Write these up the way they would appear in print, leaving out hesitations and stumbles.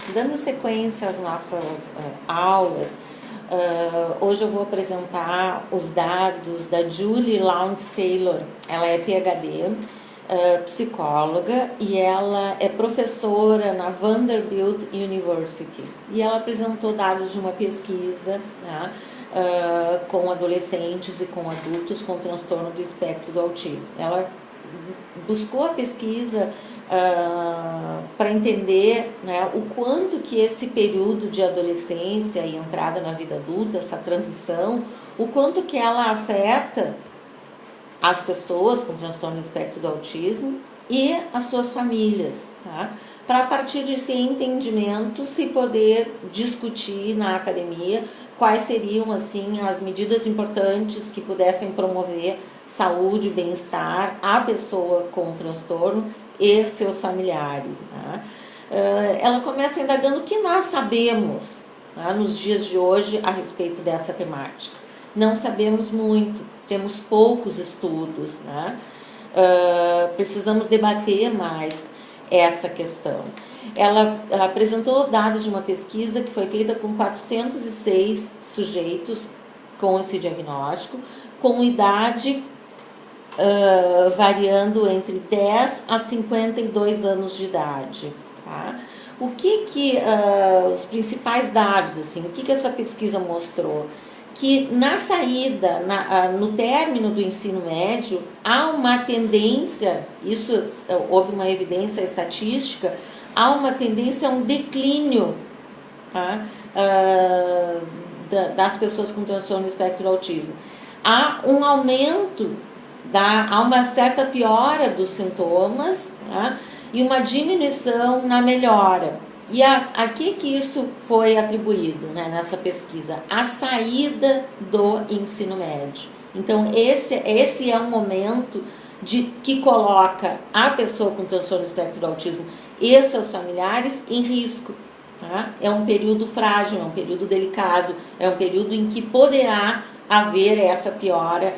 Dando sequência às nossas aulas, hoje eu vou apresentar os dados da Julie Lowndes Taylor. Ela é PhD, psicóloga, e ela é professora na Vanderbilt University. E ela apresentou dados de uma pesquisa, né, com adolescentes e com adultos com transtorno do espectro do autismo. Ela buscou a pesquisa para entender, né, o quanto que esse período de adolescência e entrada na vida adulta, essa transição, o quanto que ela afeta as pessoas com transtorno do espectro do autismo e as suas famílias, tá? Para a partir desse entendimento se poder discutir na academia quais seriam assim as medidas importantes que pudessem promover saúde, bem-estar à pessoa com transtorno e seus familiares, né? Ela começa indagando o que nós sabemos, né, nos dias de hoje a respeito dessa temática. Não sabemos muito, temos poucos estudos, né? Precisamos debater mais essa questão. Ela apresentou dados de uma pesquisa que foi feita com 406 sujeitos com esse diagnóstico, com idade variando entre 10 a 52 anos de idade. Tá? O que os principais dados, assim, o que essa pesquisa mostrou? Que na saída, no término do ensino médio, há uma tendência, isso houve uma evidência estatística, há uma tendência a um declínio, tá? Das pessoas com transtorno do espectro do autismo. Há um aumento, há uma certa piora dos sintomas, tá? E uma diminuição na melhora. E a que isso foi atribuído, né, nessa pesquisa? A saída do ensino médio. Então, esse é um momento que coloca a pessoa com transtorno do espectro do autismo e seus familiares em risco. Tá? É um período frágil, é um período delicado, é um período em que poderá haver essa piora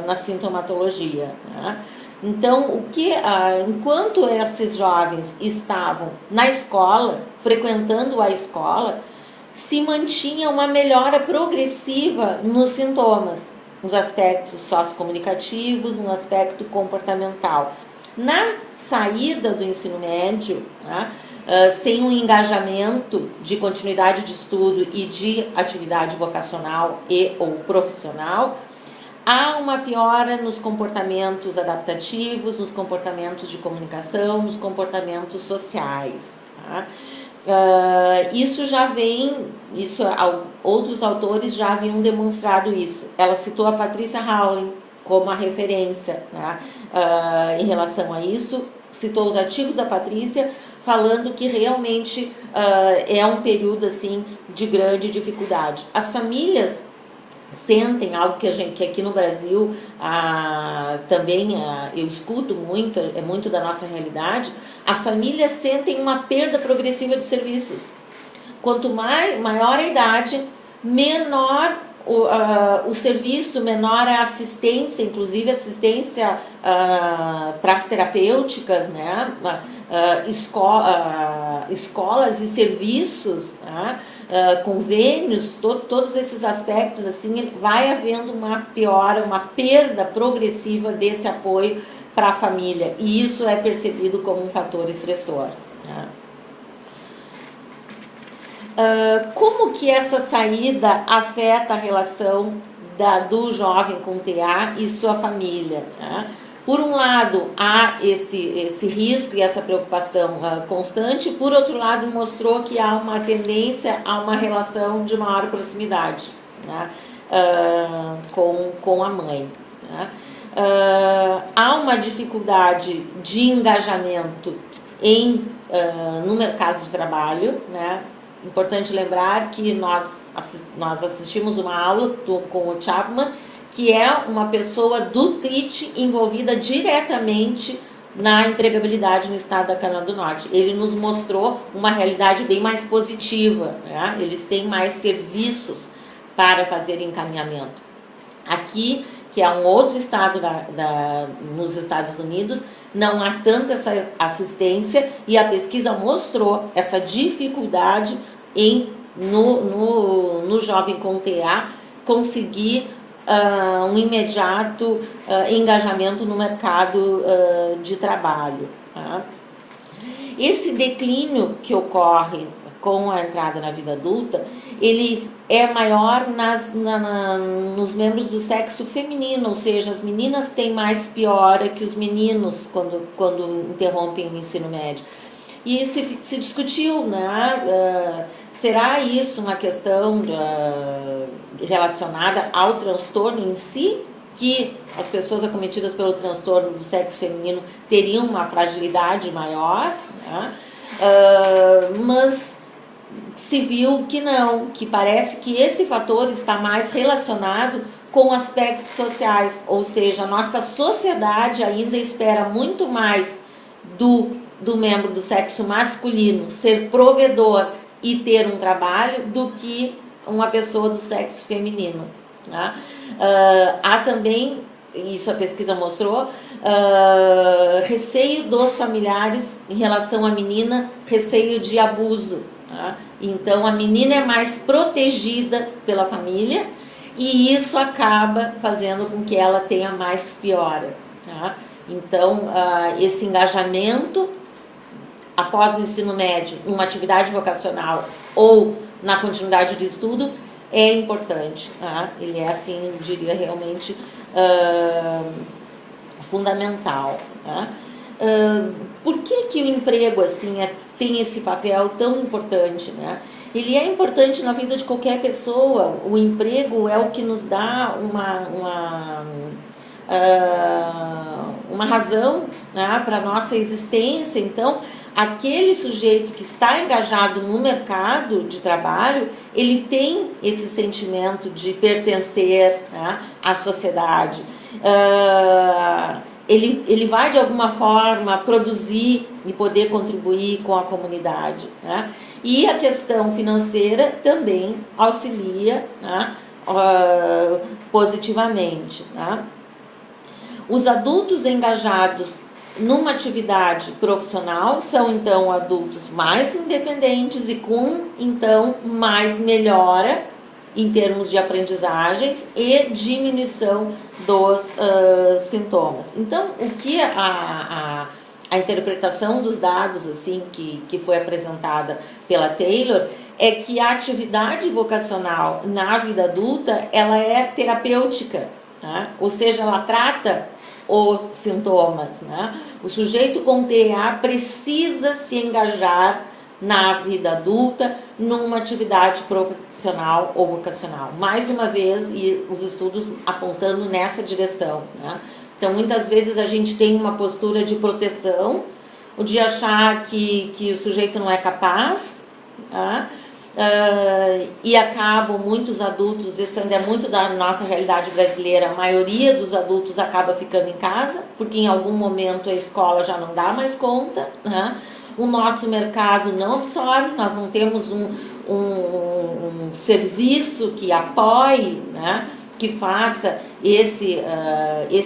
na sintomatologia. Tá? Então, enquanto esses jovens estavam na escola, frequentando a escola, se mantinha uma melhora progressiva nos sintomas, nos aspectos sociocomunicativos, no aspecto comportamental. Na saída do ensino médio, né, sem um engajamento de continuidade de estudo e de atividade vocacional ou profissional, há uma piora nos comportamentos adaptativos, nos comportamentos de comunicação, nos comportamentos sociais. Tá? Isso já vem, outros autores já haviam demonstrado isso. Ela citou a Patricia Howling como a referência, né, em relação a isso, citou os artigos da Patrícia, falando que realmente é um período assim, de grande dificuldade. As famílias sentem algo que aqui no Brasil também eu escuto muito, é muito da nossa realidade. As famílias sentem uma perda progressiva de serviços. Quanto maior a idade, menor o serviço, menor a assistência, inclusive assistência para as terapêuticas, né? Escolas e serviços, né? Convênios, todos esses aspectos, assim, vai havendo uma piora, uma perda progressiva desse apoio para a família, e isso é percebido como um fator estressor. Né? Como que essa saída afeta a relação do jovem com TEA e sua família? Né? Por um lado, há esse risco e essa preocupação constante, por outro lado, mostrou que há uma tendência a uma relação de maior proximidade, né, com a mãe. Né? Há uma dificuldade de engajamento no mercado de trabalho, né? Importante lembrar que nós assistimos uma aula com o Chapman, que é uma pessoa do TRIT envolvida diretamente na empregabilidade no estado da Carolina do Norte. Ele nos mostrou uma realidade bem mais positiva, né? Eles têm mais serviços para fazer encaminhamento. Aqui, que é um outro estado nos Estados Unidos, não há tanta essa assistência, e a pesquisa mostrou essa dificuldade no jovem com TA conseguir um imediato engajamento no mercado de trabalho. Tá? Esse declínio que ocorre com a entrada na vida adulta, ele é maior nos membros do sexo feminino, ou seja, as meninas têm mais piora que os meninos quando interrompem o ensino médio. E se discutiu, né? Será isso uma questão relacionada ao transtorno em si, que as pessoas acometidas pelo transtorno do sexo feminino teriam uma fragilidade maior, né? Mas se viu que não, que parece que esse fator está mais relacionado com aspectos sociais, ou seja, a nossa sociedade ainda espera muito mais do membro do sexo masculino ser provedor e ter um trabalho do que uma pessoa do sexo feminino. Tá? Há também, isso a pesquisa mostrou, receio dos familiares em relação à menina, receio de abuso. Tá? Então a menina é mais protegida pela família e isso acaba fazendo com que ela tenha mais piora. Tá? Então esse engajamento após o ensino médio, em uma atividade vocacional ou na continuidade do estudo, é importante. Tá? Ele é, assim, diria, realmente fundamental. Tá? Por que o emprego, assim, tem esse papel tão importante? Né? Ele é importante na vida de qualquer pessoa. O emprego é o que nos dá uma razão, né, para a nossa existência. Então, aquele sujeito que está engajado no mercado de trabalho, ele tem esse sentimento de pertencer, né, à sociedade. Ele vai, de alguma forma, produzir e poder contribuir com a comunidade. Né? E a questão financeira também auxilia, né, positivamente. Né? Os adultos engajados numa atividade profissional são, então, adultos mais independentes e com, então, mais melhora em termos de aprendizagens e diminuição dos sintomas. Então, o que a interpretação dos dados, assim, que foi apresentada pela Taylor, é que a atividade vocacional na vida adulta, ela é terapêutica, né? Ou seja, ela trata os sintomas. Né? O sujeito com TEA precisa se engajar na vida adulta numa atividade profissional ou vocacional. Mais uma vez, e os estudos apontando nessa direção. Né? Então, muitas vezes a gente tem uma postura de proteção, o de achar que o sujeito não é capaz, né? E acabam muitos adultos, isso ainda é muito da nossa realidade brasileira, a maioria dos adultos acaba ficando em casa, porque em algum momento a escola já não dá mais conta, né? O nosso mercado não absorve, nós não temos um serviço que apoie, né? Que faça esse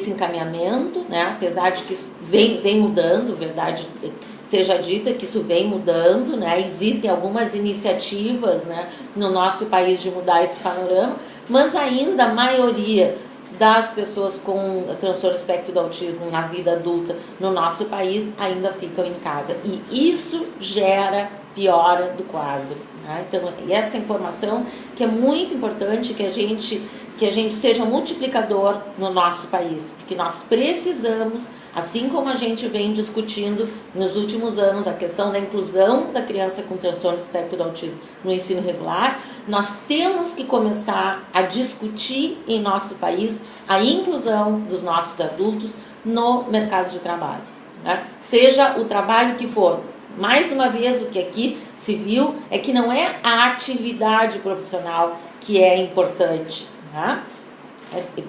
encaminhamento, né? Apesar de que isso vem mudando, verdade seja dita, que isso vem mudando, né? Existem algumas iniciativas, né, no nosso país de mudar esse panorama, mas ainda a maioria das pessoas com transtorno espectro do autismo na vida adulta no nosso país ainda ficam em casa. E isso gera piora do quadro. Né? Então, essa informação que é muito importante que a gente seja multiplicador no nosso país, porque nós precisamos, assim como a gente vem discutindo nos últimos anos a questão da inclusão da criança com transtorno espectro do autismo no ensino regular, nós temos que começar a discutir em nosso país a inclusão dos nossos adultos no mercado de trabalho. Né? Seja o trabalho que for. Mais uma vez, o que aqui se viu é que não é a atividade profissional que é importante. Né?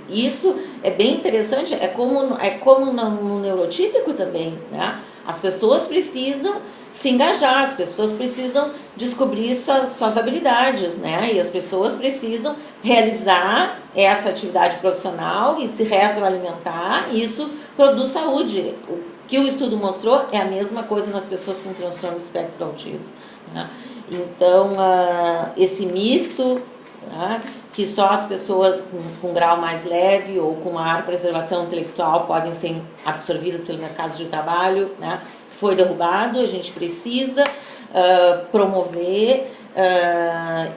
Isso é bem interessante, é como no neurotípico também. Né? As pessoas precisam se engajar, as pessoas precisam descobrir suas habilidades, né? E as pessoas precisam realizar essa atividade profissional e se retroalimentar, e isso produz saúde. que o estudo mostrou é a mesma coisa nas pessoas com transtorno do espectro do autismo, né? Então, esse mito, né, que só as pessoas com grau mais leve ou com maior preservação intelectual podem ser absorvidas pelo mercado de trabalho, né, foi derrubado. A gente precisa promover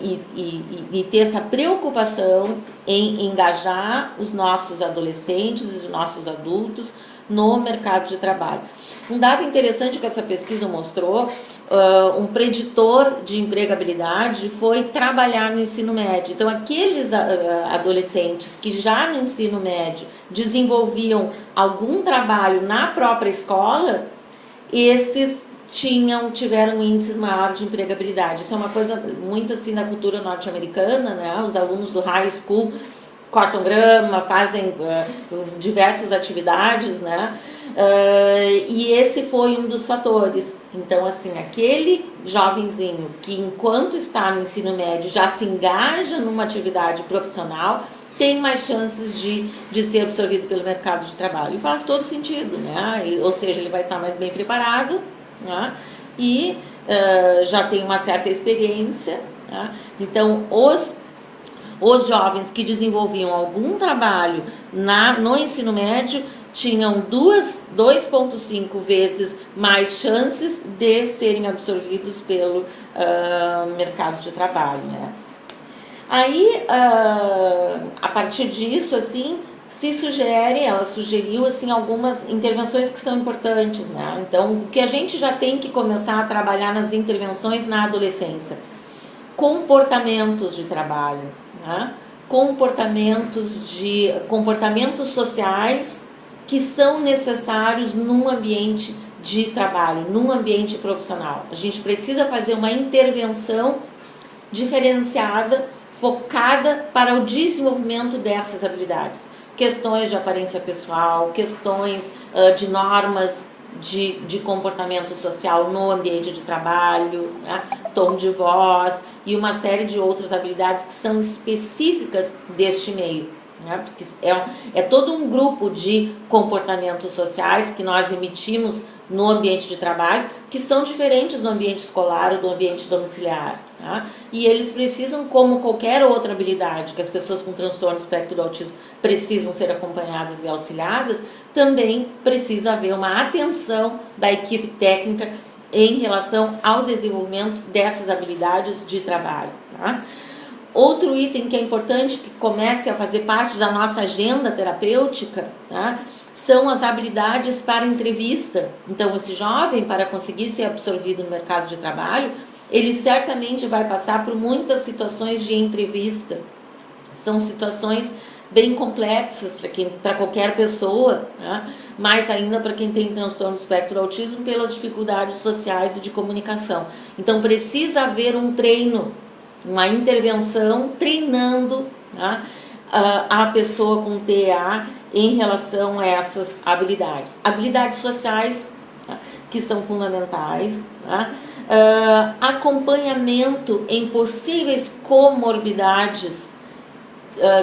e ter essa preocupação em engajar os nossos adolescentes e os nossos adultos no mercado de trabalho. Um dado interessante que essa pesquisa mostrou, um preditor de empregabilidade foi trabalhar no ensino médio. Então, aqueles adolescentes que já no ensino médio desenvolviam algum trabalho na própria escola, esses tiveram índices maiores de empregabilidade. Isso é uma coisa muito assim na cultura norte-americana, né? Os alunos do high school cortam grama, fazem diversas atividades, né? E esse foi um dos fatores. Então, assim, aquele jovenzinho que enquanto está no ensino médio já se engaja numa atividade profissional, tem mais chances de ser absorvido pelo mercado de trabalho. E faz todo sentido, né? Ou seja, ele vai estar mais bem preparado, né? E já tem uma certa experiência, né? Então, os jovens que desenvolviam algum trabalho no ensino médio tinham 2,5 vezes mais chances de serem absorvidos pelo mercado de trabalho, né? Aí, a partir disso, assim, ela sugeriu, assim, algumas intervenções que são importantes, né? Então, o que a gente já tem que começar a trabalhar nas intervenções na adolescência? Comportamentos de trabalho, né? Comportamentos sociais que são necessários num ambiente de trabalho, num ambiente profissional. A gente precisa fazer uma intervenção diferenciada, focada para o desenvolvimento dessas habilidades. Questões de aparência pessoal, questões de normas de comportamento social no ambiente de trabalho, né? Tom de voz e uma série de outras habilidades que são específicas deste meio, né? Porque é todo um grupo de comportamentos sociais que nós emitimos no ambiente de trabalho, que são diferentes do ambiente escolar ou do ambiente domiciliar, tá? E eles precisam, como qualquer outra habilidade que as pessoas com transtorno do espectro do autismo precisam ser acompanhadas e auxiliadas, também precisa haver uma atenção da equipe técnica em relação ao desenvolvimento dessas habilidades de trabalho, tá? Outro item que é importante que comece a fazer parte da nossa agenda terapêutica, tá? São as habilidades para entrevista. Então, esse jovem, para conseguir ser absorvido no mercado de trabalho, ele certamente vai passar por muitas situações de entrevista. São situações bem complexas para qualquer pessoa, né? Mais ainda para quem tem transtorno do espectro do autismo, pelas dificuldades sociais e de comunicação. Então, precisa haver um treino, uma intervenção treinando, né, a pessoa com TEA em relação a essas habilidades. Habilidades sociais, tá, que são fundamentais, tá? Acompanhamento em possíveis comorbidades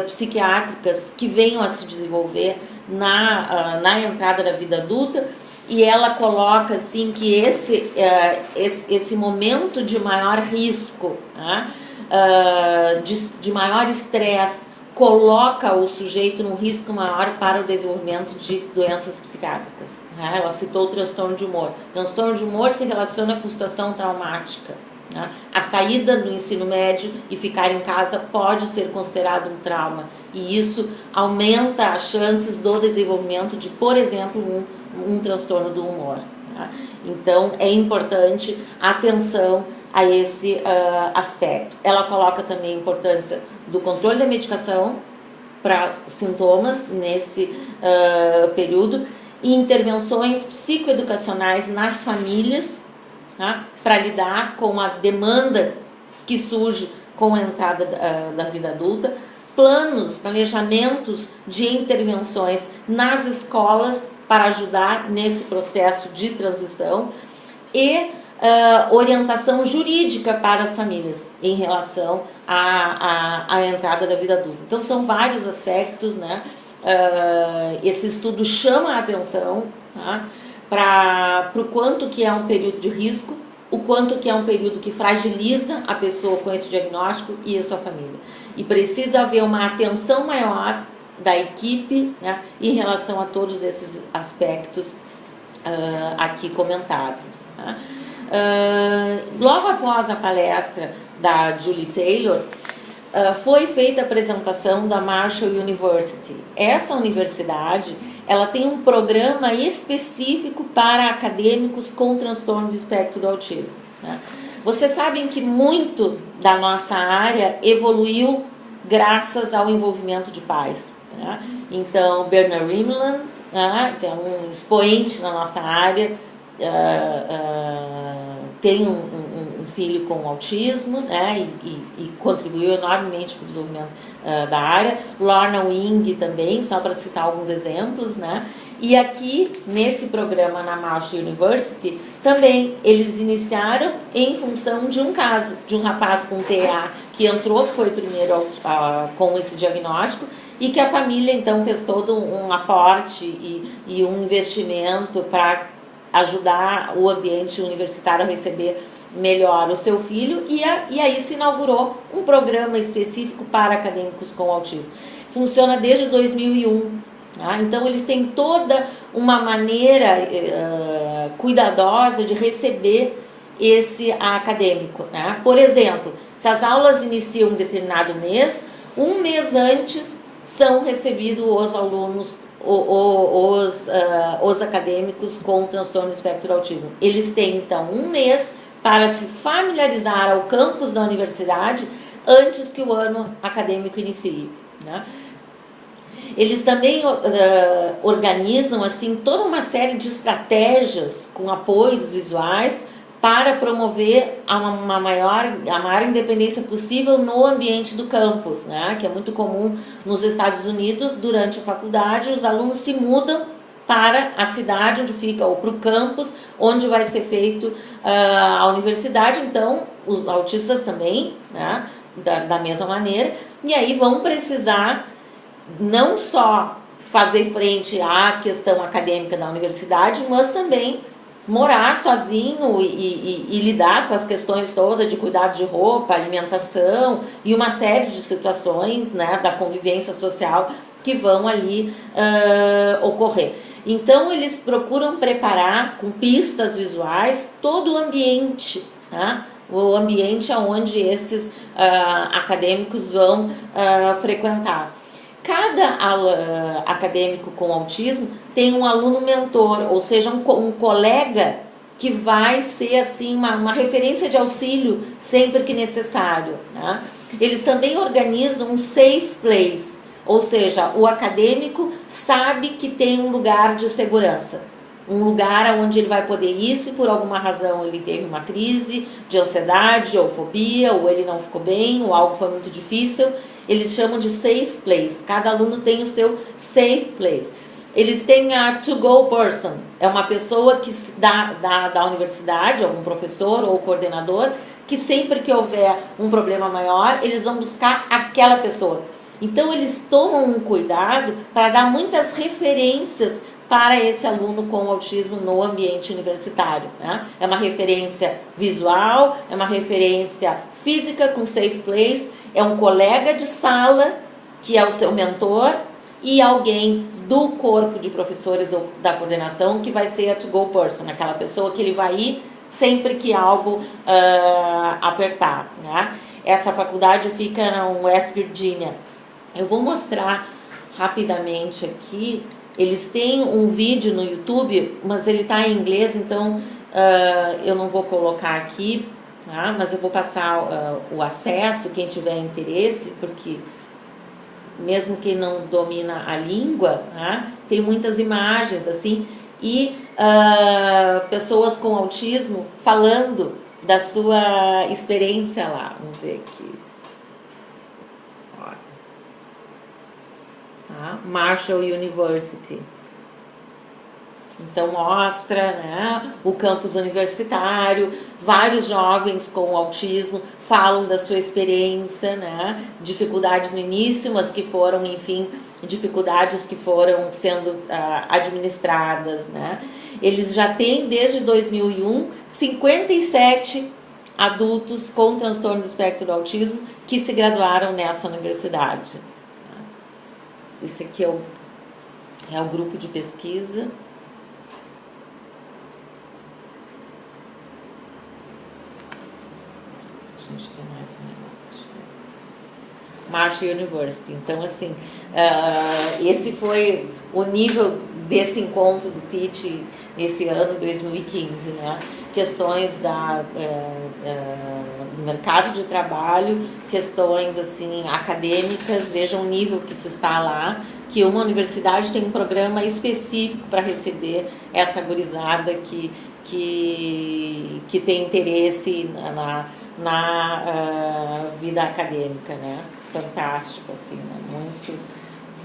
psiquiátricas que venham a se desenvolver na entrada da vida adulta. E ela coloca assim que esse momento de maior risco, né, de maior estresse, coloca o sujeito num risco maior para o desenvolvimento de doenças psiquiátricas, né? Ela citou o transtorno de humor. O transtorno de humor se relaciona com situação traumática, né? A saída do ensino médio e ficar em casa pode ser considerado um trauma, e isso aumenta as chances do desenvolvimento de, por exemplo, um transtorno do humor, né? Então, é importante atenção a esse aspecto. Ela coloca também a importância do controle da medicação para sintomas nesse período e intervenções psicoeducacionais nas famílias, tá? Para lidar com a demanda que surge com a entrada da vida adulta, planejamentos de intervenções nas escolas para ajudar nesse processo de transição e orientação jurídica para as famílias em relação à entrada da vida adulta. Então, são vários aspectos, né? Esse estudo chama a atenção, tá, para o quanto que é um período de risco, o quanto que é um período que fragiliza a pessoa com esse diagnóstico e a sua família. E precisa haver uma atenção maior da equipe, né, em relação a todos esses aspectos aqui comentados. Né. Logo após a palestra da Julie Taylor, foi feita a apresentação da Marshall University. Essa universidade, ela tem um programa específico para acadêmicos com transtorno de espectro do autismo. Né? Vocês sabem que muito da nossa área evoluiu graças ao envolvimento de pais. Né? Então, Bernard Rimland, né, que é um expoente na nossa área, tem um filho com autismo, né, e contribuiu enormemente para o desenvolvimento da área. Lorna Wing também, só para citar alguns exemplos, né. E aqui, nesse programa na Marshall University, também eles iniciaram em função de um caso, de um rapaz com TEA que entrou, que foi o primeiro com esse diagnóstico, e que a família, então, fez todo um aporte e um investimento para ajudar o ambiente universitário a receber melhor o seu filho, e aí se inaugurou um programa específico para acadêmicos com autismo. Funciona desde 2001, tá? Então eles têm toda uma maneira cuidadosa de receber esse acadêmico, né? Por exemplo, se as aulas iniciam em determinado mês, um mês antes são recebidos os alunos, os acadêmicos com transtorno do espectro do autismo. Eles têm, então, um mês para se familiarizar ao campus da universidade antes que o ano acadêmico inicie. Né? Eles também organizam assim, toda uma série de estratégias com apoios visuais para promover a maior independência possível no ambiente do campus, né? Que é muito comum nos Estados Unidos. Durante a faculdade, os alunos se mudam para a cidade onde fica, ou para o campus, onde vai ser feito a universidade. Então, os autistas também, né? Da mesma maneira, e aí vão precisar não só fazer frente à questão acadêmica da universidade, mas também morar sozinho e lidar com as questões todas de cuidado de roupa, alimentação e uma série de situações, né, da convivência social que vão ali ocorrer. Então, eles procuram preparar com pistas visuais todo o ambiente, né, o ambiente onde esses acadêmicos vão frequentar. Cada acadêmico com autismo tem um aluno mentor, ou seja, um colega que vai ser assim uma referência de auxílio sempre que necessário. Né? Eles também organizam um safe place, ou seja, o acadêmico sabe que tem um lugar de segurança, um lugar onde ele vai poder ir se por alguma razão ele teve uma crise de ansiedade ou fobia, ou ele não ficou bem, ou algo foi muito difícil. Eles chamam de safe place. Cada aluno tem o seu safe place. Eles têm a to-go person. É uma pessoa que da universidade, algum professor ou coordenador, que sempre que houver um problema maior, eles vão buscar aquela pessoa. Então, eles tomam um cuidado para dar muitas referências para esse aluno com autismo no ambiente universitário. Né? É uma referência visual, é uma referência física com safe place, é um colega de sala, que é o seu mentor, e alguém do corpo de professores ou da coordenação, que vai ser a to-go person, aquela pessoa que ele vai ir sempre que algo apertar. Né? Essa faculdade fica na West Virginia. Eu vou mostrar rapidamente aqui. Eles têm um vídeo no YouTube, mas ele está em inglês, então eu não vou colocar aqui, tá? Mas eu vou passar o acesso, quem tiver interesse, porque mesmo quem não domina a língua, tá? Tem muitas imagens assim, e pessoas com autismo falando da sua experiência lá. Vamos ver aqui. Marshall University. Então mostra, né, o campus universitário, vários jovens com autismo falam da sua experiência, né, dificuldades no início, mas que foram, enfim, dificuldades que foram sendo administradas, né? Eles já têm, desde 2001, 57 adultos com transtorno do espectro do autismo que se graduaram nessa universidade. Esse aqui é o grupo de pesquisa. A gente tem mais um negócio. Marshall University. Então, assim, esse foi o nível desse encontro do TIT nesse ano, 2015, né? Questões do mercado de trabalho, questões assim acadêmicas, vejam o nível que se está lá, que uma universidade tem um programa específico para receber essa gurizada que tem interesse na vida acadêmica, né? Fantástico, assim, né?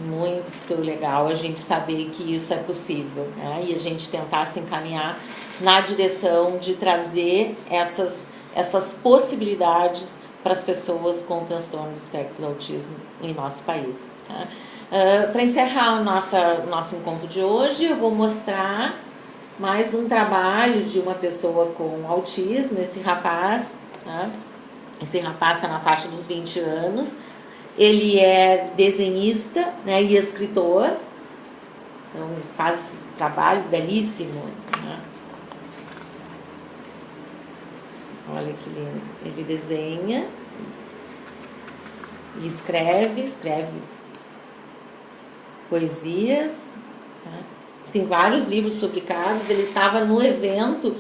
Muito legal a gente saber que isso é possível, né? E a gente tentar se encaminhar na direção de trazer essas possibilidades para as pessoas com transtorno do espectro do autismo em nosso país, né? Para encerrar o nosso encontro de hoje, eu vou mostrar mais um trabalho de uma pessoa com autismo, esse rapaz, né? Esse rapaz está na faixa dos 20 anos. Ele é desenhista, né, e escritor, então faz esse trabalho belíssimo, né? Olha que lindo. Ele desenha e escreve poesias, né? Tem vários livros publicados. Ele estava no evento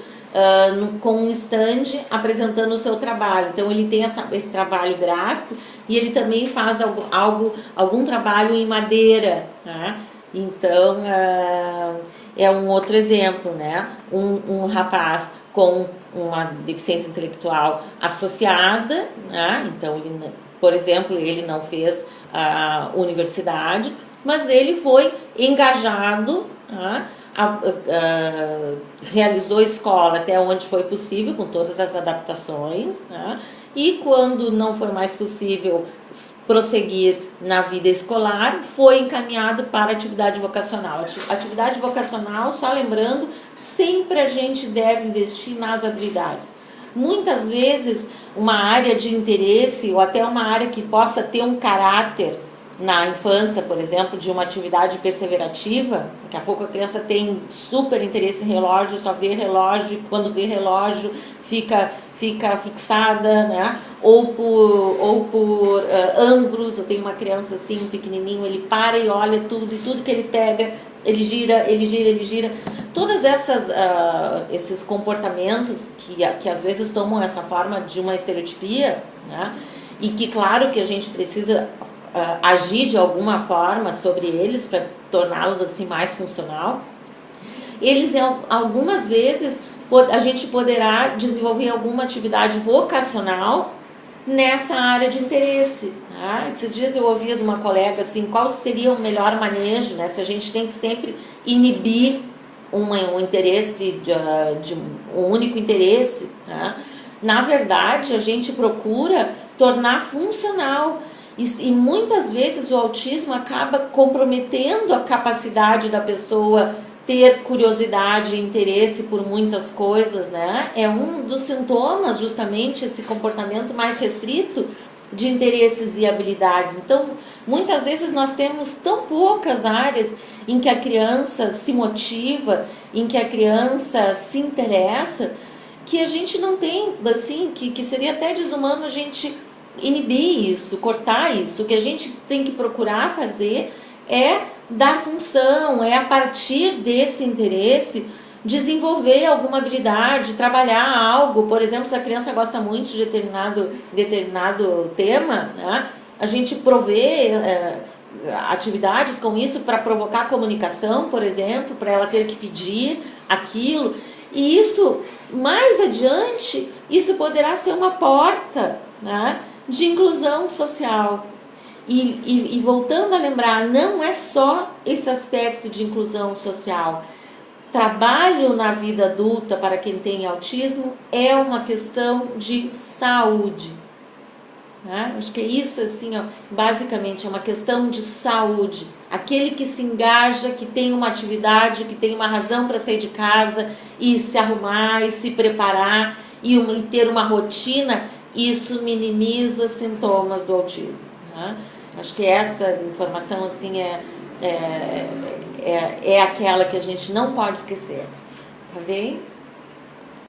com um stand apresentando o seu trabalho. Então ele tem esse trabalho gráfico e ele também faz algum trabalho em madeira, né? Então é um outro exemplo, né? Um rapaz com uma deficiência intelectual associada, né? Então ele, por exemplo, ele não fez a universidade, mas ele foi engajado, né? Realizou escola até onde foi possível, com todas as adaptações, né? E quando não foi mais possível prosseguir na vida escolar, foi encaminhado para a atividade vocacional. Atividade vocacional, só lembrando, sempre a gente deve investir nas habilidades. Muitas vezes uma área de interesse ou até uma área que possa ter um caráter na infância, por exemplo, de uma atividade perseverativa. Daqui a pouco a criança tem super interesse em relógio, só vê relógio, e quando vê relógio fica fixada, né? Ou por ângulos. Eu tenho uma criança assim, pequenininho, ele para e olha tudo, e tudo que ele pega, ele gira. Todas esses comportamentos que às vezes tomam essa forma de uma estereotipia, né? E que, claro, que a gente precisa agir de alguma forma sobre eles para torná-los assim mais funcional. Eles, algumas vezes, a gente poderá desenvolver alguma atividade vocacional nessa área de interesse, né? Esses dias eu ouvia de uma colega assim, qual seria o melhor manejo, né? Se a gente tem que sempre inibir um interesse, um único interesse, né? Na verdade, a gente procura tornar funcional. E muitas vezes o autismo acaba comprometendo a capacidade da pessoa ter curiosidade e interesse por muitas coisas, né? É um dos sintomas, justamente, esse comportamento mais restrito de interesses e habilidades. Então, muitas vezes nós temos tão poucas áreas em que a criança se motiva, em que a criança se interessa, que a gente não tem, assim, que seria até desumano a gente inibir isso, cortar isso. O que a gente tem que procurar fazer é dar função, é a partir desse interesse desenvolver alguma habilidade, trabalhar algo. Por exemplo, se a criança gosta muito de determinado tema, né, a gente provê atividades com isso para provocar comunicação, por exemplo, para ela ter que pedir aquilo. E isso, mais adiante, isso poderá ser uma porta, né, de inclusão social. E voltando a lembrar, não é só esse aspecto de inclusão social. Trabalho na vida adulta para quem tem autismo é uma questão de saúde, né? Acho que é isso, assim, ó, basicamente é uma questão de saúde. Aquele que se engaja, que tem uma atividade, que tem uma razão para sair de casa e se arrumar e se preparar e ter uma rotina, isso minimiza sintomas do autismo, né? Acho que essa informação assim é aquela que a gente não pode esquecer, tá bem?